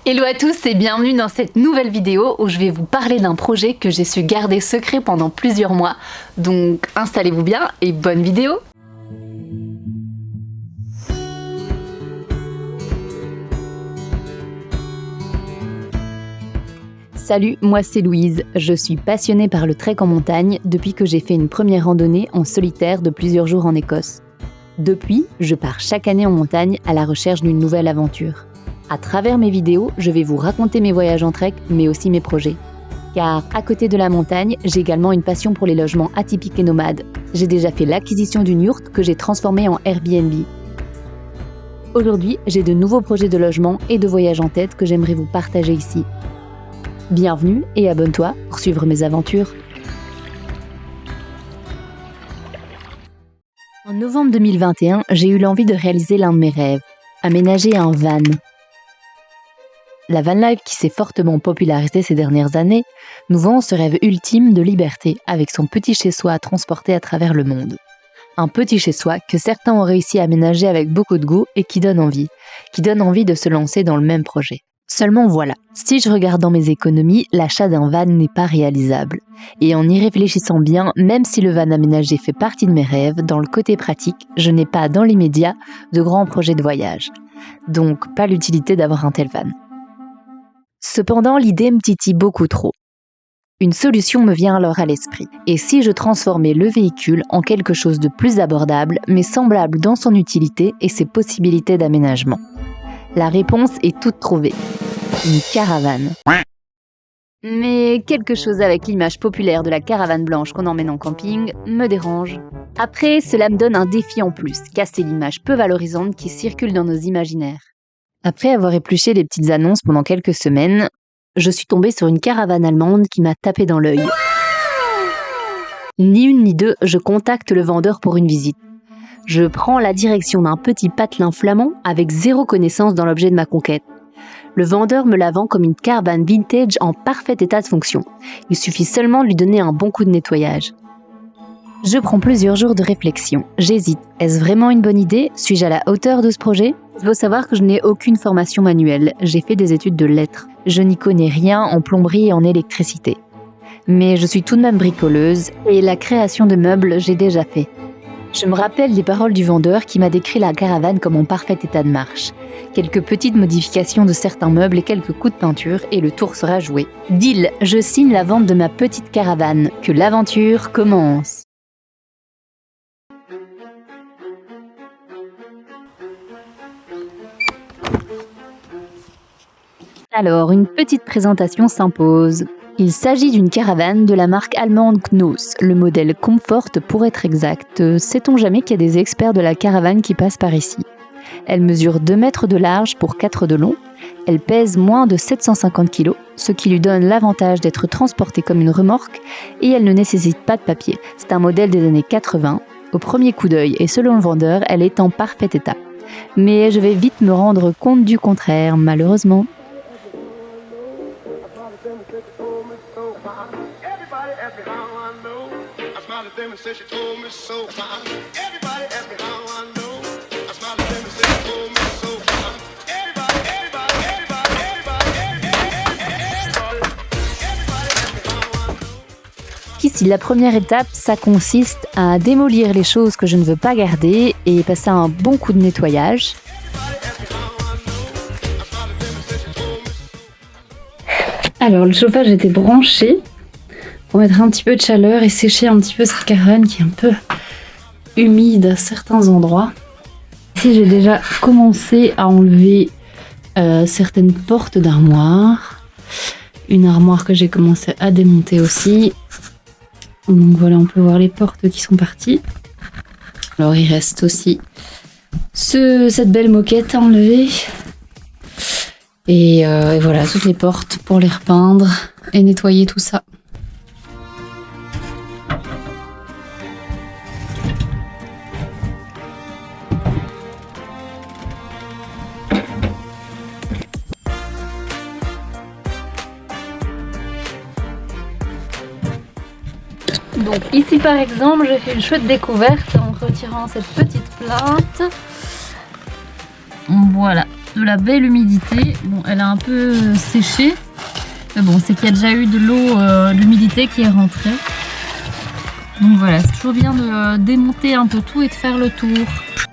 Hello à tous et bienvenue dans cette nouvelle vidéo où je vais vous parler d'un projet que j'ai su garder secret pendant plusieurs mois. Donc installez-vous bien et bonne vidéo! Salut, moi c'est Louise. Je suis passionnée par le trek en montagne depuis que j'ai fait une première randonnée en solitaire de plusieurs jours en Écosse. Depuis, je pars chaque année en montagne à la recherche d'une nouvelle aventure. À travers mes vidéos, je vais vous raconter mes voyages en trek, mais aussi mes projets. Car à côté de la montagne, j'ai également une passion pour les logements atypiques et nomades. J'ai déjà fait l'acquisition d'une yourte que j'ai transformée en Airbnb. Aujourd'hui, j'ai de nouveaux projets de logement et de voyage en tête que j'aimerais vous partager ici. Bienvenue et abonne-toi pour suivre mes aventures. En novembre 2021, j'ai eu l'envie de réaliser l'un de mes rêves, aménager un van. La van life qui s'est fortement popularisée ces dernières années nous vend ce rêve ultime de liberté avec son petit chez-soi à transporter à travers le monde. Un petit chez-soi que certains ont réussi à aménager avec beaucoup de goût et qui donne envie de se lancer dans le même projet. Seulement voilà, si je regarde dans mes économies, l'achat d'un van n'est pas réalisable. Et en y réfléchissant bien, même si le van aménagé fait partie de mes rêves, dans le côté pratique, je n'ai pas dans l'immédiat de grands projets de voyage. Donc pas l'utilité d'avoir un tel van. Cependant, l'idée me titille beaucoup trop. Une solution me vient alors à l'esprit. Et si je transformais le véhicule en quelque chose de plus abordable, mais semblable dans son utilité et ses possibilités d'aménagement? La réponse est toute trouvée. Une caravane. Mais quelque chose avec l'image populaire de la caravane blanche qu'on emmène en camping me dérange. Après, cela me donne un défi en plus, casser l'image peu valorisante qui circule dans nos imaginaires. Après avoir épluché les petites annonces pendant quelques semaines, je suis tombée sur une caravane allemande qui m'a tapé dans l'œil. Ni une ni deux, je contacte le vendeur pour une visite. Je prends la direction d'un petit patelin flamand avec zéro connaissance dans l'objet de ma conquête. Le vendeur me la vend comme une caravane vintage en parfait état de fonction. Il suffit seulement de lui donner un bon coup de nettoyage. Je prends plusieurs jours de réflexion. J'hésite. Est-ce vraiment une bonne idée? Suis-je à la hauteur de ce projet? Il faut savoir que je n'ai aucune formation manuelle. J'ai fait des études de lettres. Je n'y connais rien en plomberie et en électricité. Mais je suis tout de même bricoleuse et la création de meubles, j'ai déjà fait. Je me rappelle des paroles du vendeur qui m'a décrit la caravane comme en parfait état de marche. Quelques petites modifications de certains meubles et quelques coups de peinture et le tour sera joué. Deal, je signe la vente de ma petite caravane. Que l'aventure commence. Alors, une petite présentation s'impose. Il s'agit d'une caravane de la marque allemande Knos, le modèle Comfort pour être exact. Sait-on jamais qu'il y a des experts de la caravane qui passent par ici? Elle mesure 2 mètres de large pour 4 de long. Elle pèse moins de 750 kg, ce qui lui donne l'avantage d'être transportée comme une remorque et elle ne nécessite pas de papier. C'est un modèle des années 80. Au premier coup d'œil et selon le vendeur, elle est en parfait état. Mais je vais vite me rendre compte du contraire, malheureusement. Ici, la première étape, ça consiste à démolir les choses que je ne veux pas garder et passer un bon coup de nettoyage. Alors, le chauffage était branché pour mettre un petit peu de chaleur et sécher un petit peu cette caravane qui est un peu humide à certains endroits. Ici, j'ai déjà commencé à enlever certaines portes d'armoire. Une armoire que j'ai commencé à démonter aussi. Donc voilà, on peut voir les portes qui sont parties. Alors il reste aussi cette belle moquette à enlever. Et voilà, toutes les portes pour les repeindre et nettoyer tout ça. Donc ici par exemple, j'ai fait une chouette découverte en retirant cette petite plinte. Voilà, de la belle humidité. Bon, elle a un peu séché, mais bon, c'est qu'il y a déjà eu de l'eau, l'humidité qui est rentrée. Donc voilà, c'est toujours bien de démonter un peu tout et de faire le tour.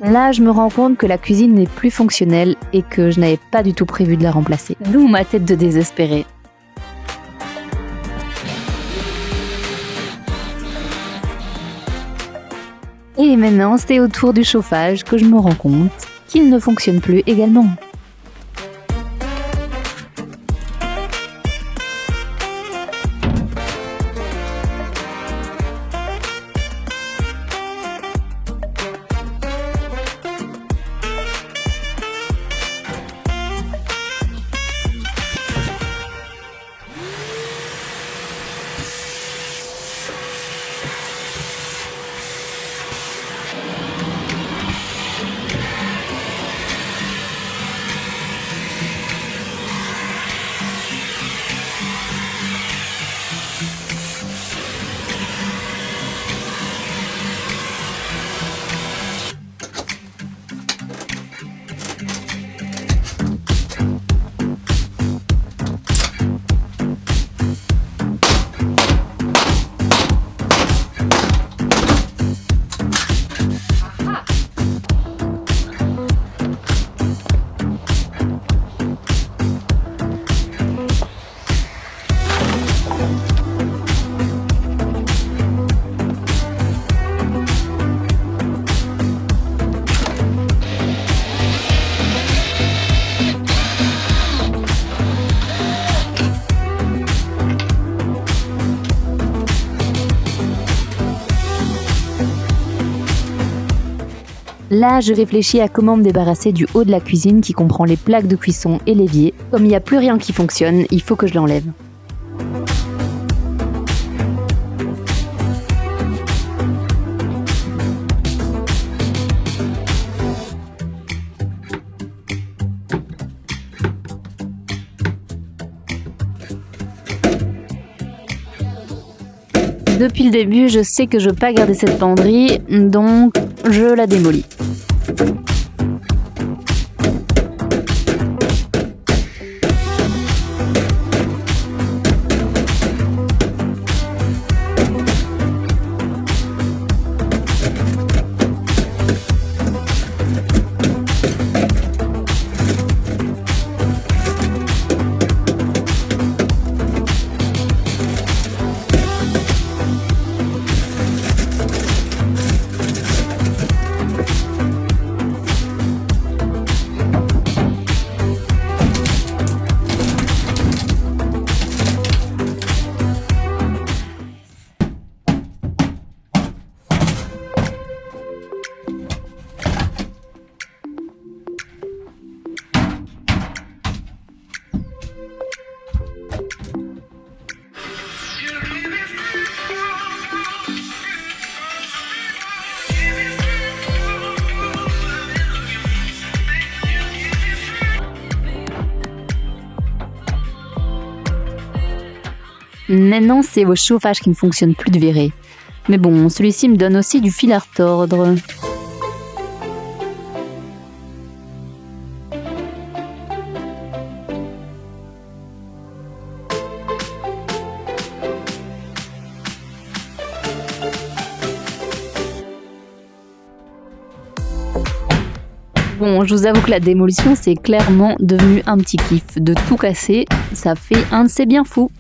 Là, je me rends compte que la cuisine n'est plus fonctionnelle et que je n'avais pas du tout prévu de la remplacer. D'où ma tête de désespérée. Et maintenant, c'est au tour du chauffage que je me rends compte qu'il ne fonctionne plus également. Là, je réfléchis à comment me débarrasser du haut de la cuisine qui comprend les plaques de cuisson et l'évier. Comme il n'y a plus rien qui fonctionne, il faut que je l'enlève. Depuis le début, je sais que je ne veux pas garder cette penderie, donc je la démolis. Maintenant, c'est au chauffage qui ne fonctionne plus de virer. Mais bon, celui-ci me donne aussi du fil à retordre. Bon, je vous avoue que la démolition, c'est clairement devenu un petit kiff. De tout casser, ça fait un de ces biens fous.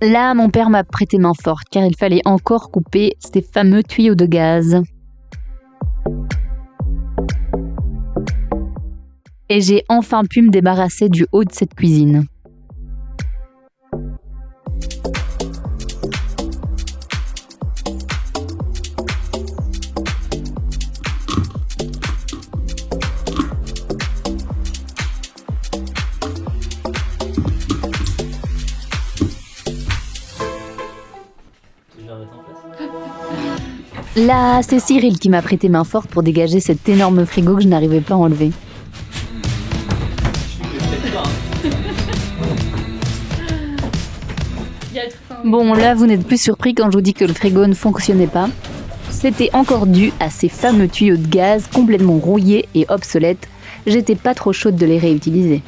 Là, mon père m'a prêté main forte car il fallait encore couper ces fameux tuyaux de gaz. Et j'ai enfin pu me débarrasser du haut de cette cuisine. Là, c'est Cyril qui m'a prêté main forte pour dégager cet énorme frigo que je n'arrivais pas à enlever. Bon, là, vous n'êtes plus surpris quand je vous dis que le frigo ne fonctionnait pas. C'était encore dû à ces fameux tuyaux de gaz complètement rouillés et obsolètes. J'étais pas trop chaude de les réutiliser.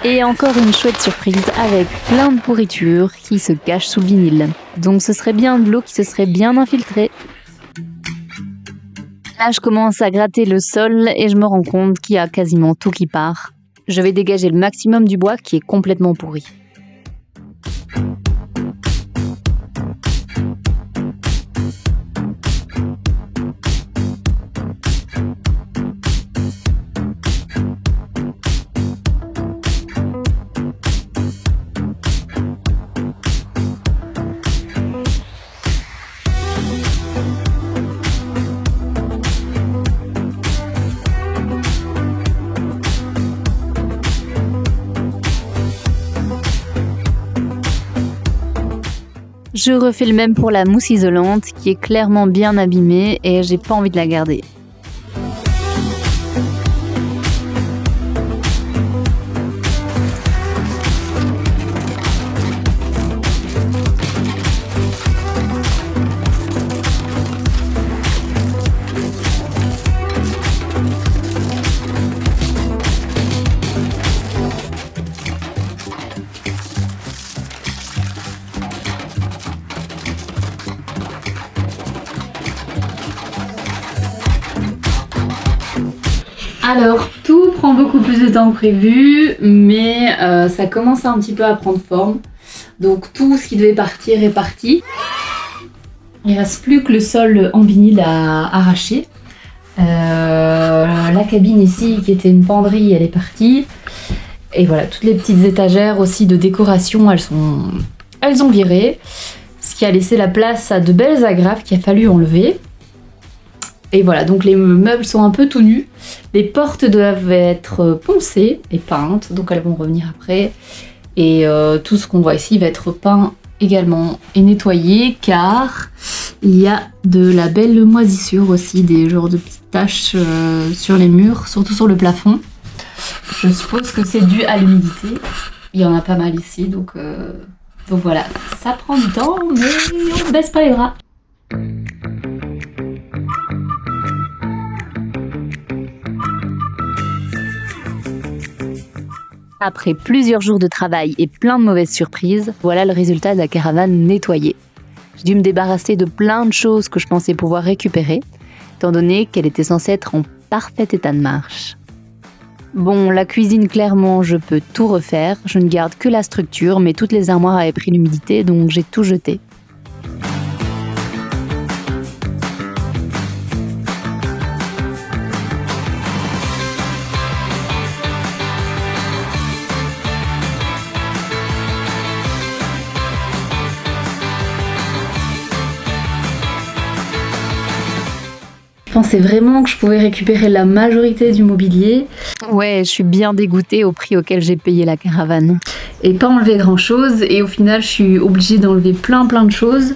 Et encore une chouette surprise avec plein de pourriture qui se cache sous le vinyle. Donc ce serait bien de l'eau qui se serait bien infiltrée. Là, je commence à gratter le sol et je me rends compte qu'il y a quasiment tout qui part. Je vais dégager le maximum du bois qui est complètement pourri. Je refais le même pour la mousse isolante qui est clairement bien abîmée et j'ai pas envie de la garder. Alors, tout prend beaucoup plus de temps que prévu, mais ça commence un petit peu à prendre forme. Donc tout ce qui devait partir est parti. Il ne reste plus que le sol en vinyle à arracher. La cabine ici, qui était une penderie, elle est partie. Et voilà, toutes les petites étagères aussi de décoration, elles ont viré. Ce qui a laissé la place à de belles agrafes qu'il a fallu enlever. Et voilà, donc les meubles sont un peu tout nus. Les portes doivent être poncées et peintes, donc elles vont revenir après. Et tout ce qu'on voit ici va être peint également et nettoyé, car il y a de la belle moisissure aussi, des genres de petites taches sur les murs, surtout sur le plafond. Je suppose que c'est dû à l'humidité. Il y en a pas mal ici, donc voilà. Ça prend du temps, mais on ne baisse pas les bras. Après plusieurs jours de travail et plein de mauvaises surprises, voilà le résultat de la caravane nettoyée. J'ai dû me débarrasser de plein de choses que je pensais pouvoir récupérer, étant donné qu'elle était censée être en parfait état de marche. Bon, la cuisine, clairement, je peux tout refaire. Je ne garde que la structure, mais toutes les armoires avaient pris l'humidité, donc j'ai tout jeté. Je pensais vraiment que je pouvais récupérer la majorité du mobilier. Ouais, je suis bien dégoûtée au prix auquel j'ai payé la caravane. Et pas enlever grand chose, et au final je suis obligée d'enlever plein de choses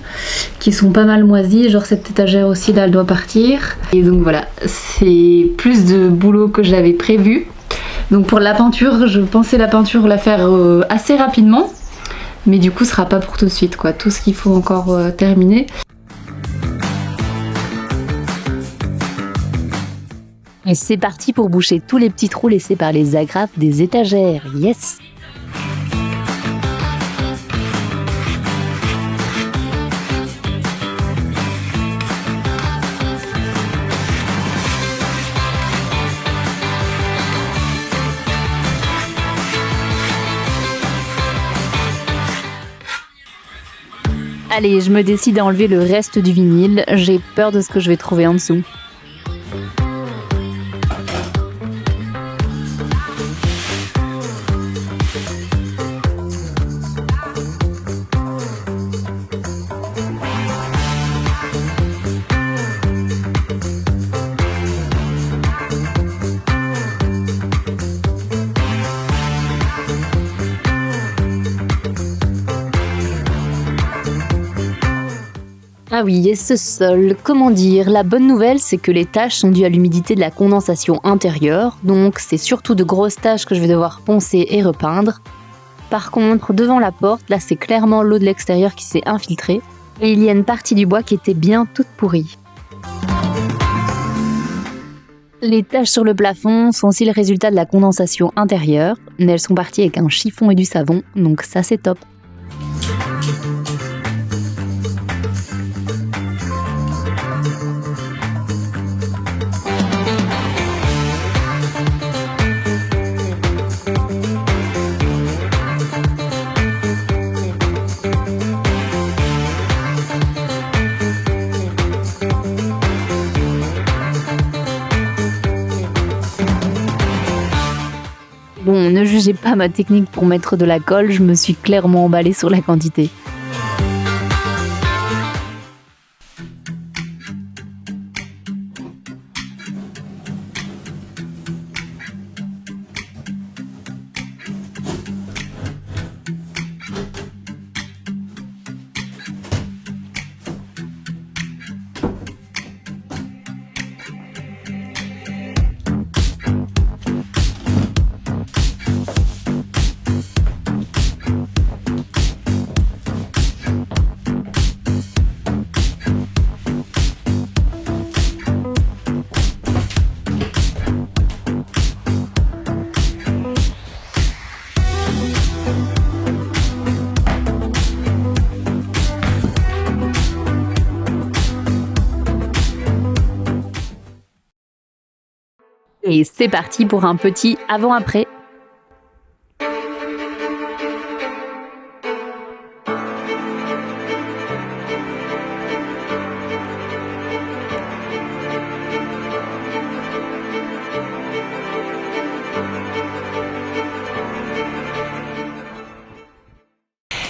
qui sont pas mal moisies, genre cette étagère aussi là elle doit partir. Et donc voilà, c'est plus de boulot que j'avais prévu. Donc pour la peinture, je pensais la peinture la faire assez rapidement, mais du coup ce sera pas pour tout de suite quoi, tout ce qu'il faut encore terminer. Et c'est parti pour boucher tous les petits trous laissés par les agrafes des étagères, yes! Allez, je me décide à enlever le reste du vinyle, j'ai peur de ce que je vais trouver en dessous. Ah oui, et ce sol, comment dire, la bonne nouvelle c'est que les taches sont dues à l'humidité de la condensation intérieure, donc c'est surtout de grosses taches que je vais devoir poncer et repeindre. Par contre, devant la porte, là c'est clairement l'eau de l'extérieur qui s'est infiltrée, et il y a une partie du bois qui était bien toute pourrie. Les taches sur le plafond sont aussi le résultat de la condensation intérieure, mais elles sont parties avec un chiffon et du savon, donc ça c'est top. Bon, ne jugez pas ma technique pour mettre de la colle, je me suis clairement emballée sur la quantité. Et c'est parti pour un petit avant-après.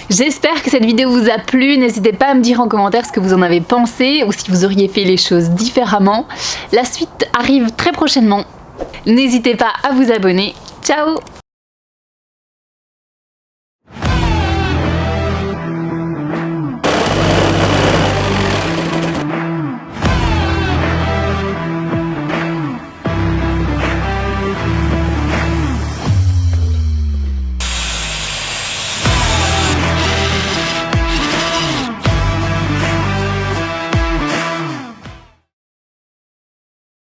J'espère que cette vidéo vous a plu, n'hésitez pas à me dire en commentaire ce que vous en avez pensé ou si vous auriez fait les choses différemment. La suite arrive très prochainement. N'hésitez pas à vous abonner. Ciao!